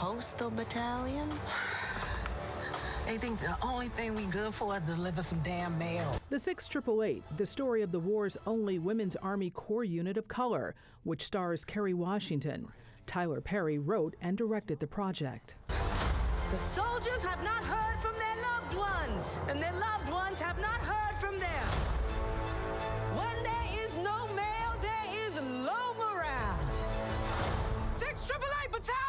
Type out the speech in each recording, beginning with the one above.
Postal Battalion? They think the only thing we good for is to deliver some damn mail. The 6888, the story of the war's only Women's Army Corps unit of color, which stars Kerry Washington. Tyler Perry wrote and directed the project. The soldiers have not heard from their loved ones, and their loved ones have not heard from them. When there is no mail, there is low morale. 6888 Battalion!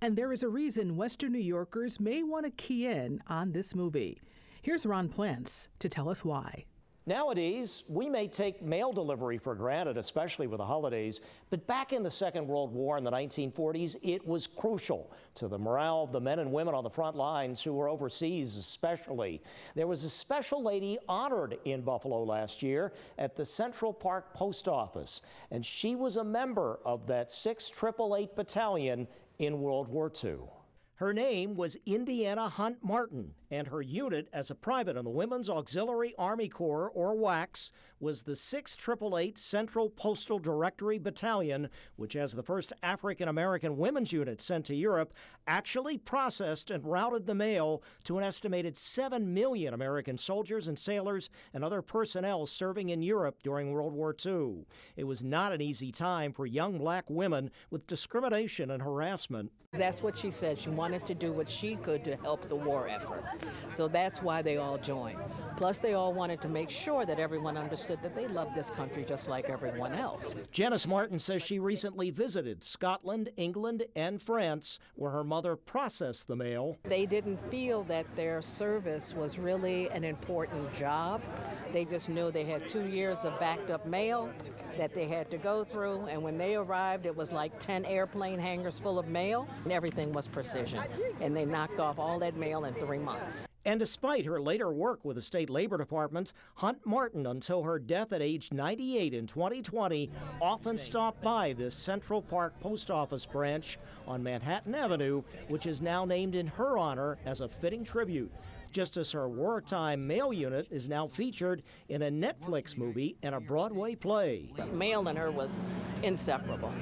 And there is a reason Western New Yorkers may want to key in on this movie. Here's Ron Plantz to tell us why. Nowadays, we may take mail delivery for granted, especially with the holidays, but back in the Second World War in the 1940s, it was crucial to the morale of the men and women on the front lines who were overseas especially. There was a special lady honored in Buffalo last year at the Central Park Post Office, and she was a member of that 6888 Battalion in World War II. Her name was Indiana Hunt Martin, and her unit as a private in the Women's Auxiliary Army Corps, or WACS, was the 6888 Central Postal Directory Battalion, which, as the first African-American women's unit sent to Europe, actually processed and routed the mail to an estimated 7 million American soldiers and sailors and other personnel serving in Europe during World War II. It was not an easy time for young black women with discrimination and harassment. That's what she said. She wanted to do what she could to help the war effort. So that's why they all joined. Plus, they all wanted to make sure that everyone understood that they loved this country just like everyone else. Janice Martin says she recently visited Scotland, England, and France, where her mother processed the mail. They didn't feel that their service was really an important job. They just knew they had 2 years of backed up mail that they had to go through, and when they arrived, it was like 10 airplane hangars full of mail, and everything was precision. And they knocked off all that mail in 3 months. And despite her later work with the state labor department, Hunt Martin, until her death at age 98 in 2020, often stopped by this Central Park Post Office branch on Manhattan Avenue, which is now named in her honor as a fitting tribute, just as her wartime mail unit is now featured in a Netflix movie and a Broadway play. Mail and her was inseparable.